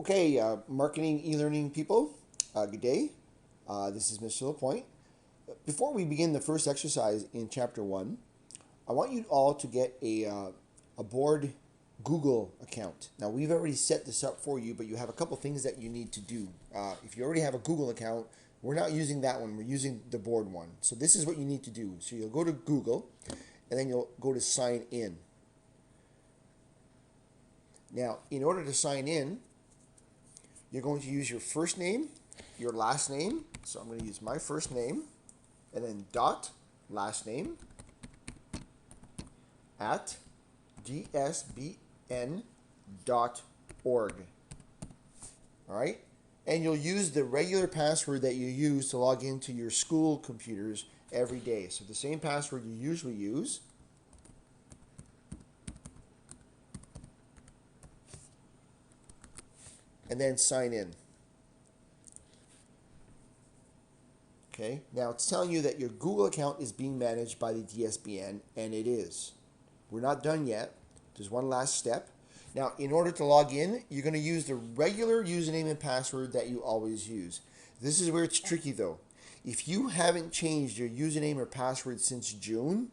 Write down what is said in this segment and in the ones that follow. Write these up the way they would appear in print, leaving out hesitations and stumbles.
Okay, marketing e-learning people, good day. This is Mr. LaPointe. Before we begin the first exercise in chapter 1, I want you all to get a board Google account. Now, we've already set this up for you, but you have a couple things that you need to do. If you already have a Google account, we're not using that one, we're using the board one. So this is what you need to do. So you'll go to Google, and then you'll go to sign in. Now, in order to sign in, you're going to use your first name, your last name. So I'm going to use my first name, and then dot last name at dsbn.org. All right? And you'll use the regular password that you use to log into your school computers every day. So the same password you usually use. And then sign in. Okay, now it's telling you that your Google account is being managed by the DSBN, and it is. We're not done yet. There's one last step. Now, in order to log in, you're going to use the regular username and password that you always use. This is where it's tricky though. If you haven't changed your username or password since June,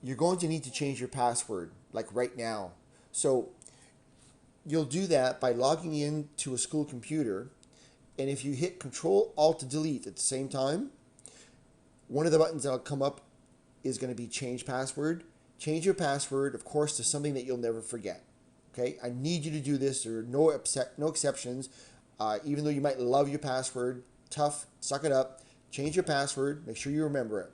you're going to need to change your password, like right now. So you'll do that by logging in to a school computer, and if you hit Control Alt Delete at the same time, one of the buttons that'll come up is going to be change password. Change your password, of course, to something that you'll never forget. Okay, I need you to do this. There are no exceptions. Even though you might love your password, tough, suck it up. Change your password. Make sure you remember it.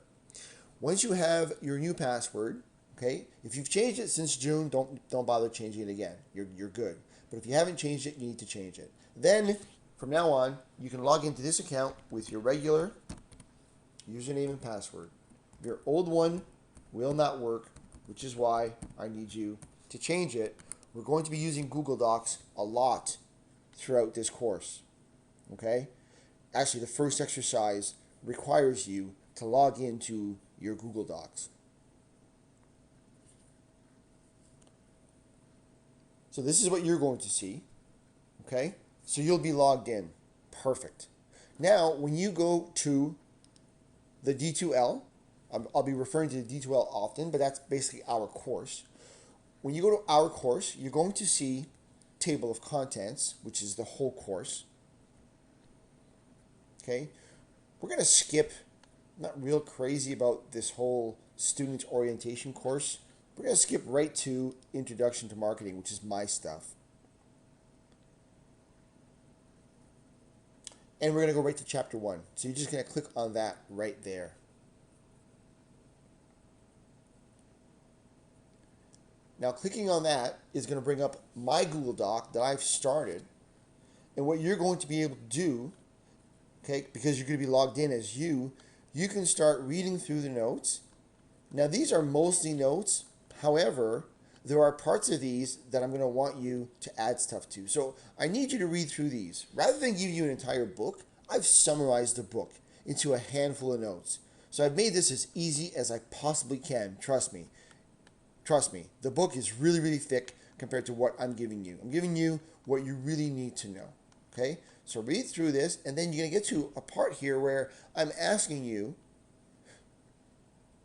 Once you have your new password, okay, if you've changed it since June, don't bother changing it again. You're good. But if you haven't changed it, you need to change it. Then, from now on, you can log into this account with your regular username and password. Your old one will not work, which is why I need you to change it. We're going to be using Google Docs a lot throughout this course. Okay? Actually, the first exercise requires you to log into your Google Docs. So this is what you're going to see. Okay? So you'll be logged in. Perfect. Now, when you go to the D2L, I'll be referring to the D2L often, but that's basically our course. When you go to our course, you're going to see table of contents, which is the whole course. Okay? We're going to skip, I'm not real crazy about this whole student orientation course. We're going to skip right to Introduction to Marketing, which is my stuff. And we're going to go right to chapter 1. So you're just going to click on that right there. Now, clicking on that is going to bring up my Google Doc that I've started. And what you're going to be able to do, okay, because you're going to be logged in as you can start reading through the notes. Now, these are mostly notes. However, there are parts of these that I'm going to want you to add stuff to. So I need you to read through these. Rather than give you an entire book, I've summarized the book into a handful of notes. So I've made this as easy as I possibly can. Trust me. Trust me. The book is really, really thick compared to what I'm giving you. I'm giving you what you really need to know. Okay? So read through this, and then you're going to get to a part here where I'm asking you,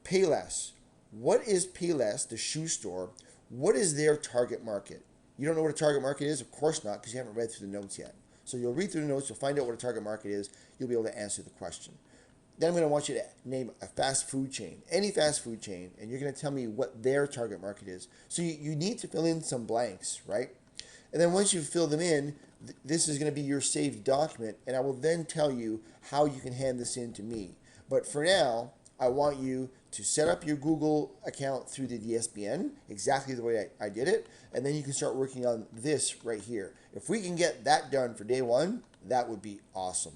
Payless. What is Payless, the shoe store? What is their target market? You don't know what a target market is? Of course not, because you haven't read through the notes yet. So you'll read through the notes, you'll find out what a target market is, you'll be able to answer the question. Then I'm going to want you to name a fast food chain, any fast food chain, and you're going to tell me what their target market is. So you need to fill in some blanks, right? And then once you fill them in, this is going to be your saved document, and I will then tell you how you can hand this in to me. But for now, I want you to set up your Google account through the DSBN, exactly the way I did it, and then you can start working on this right here. If we can get that done for day 1, that would be awesome.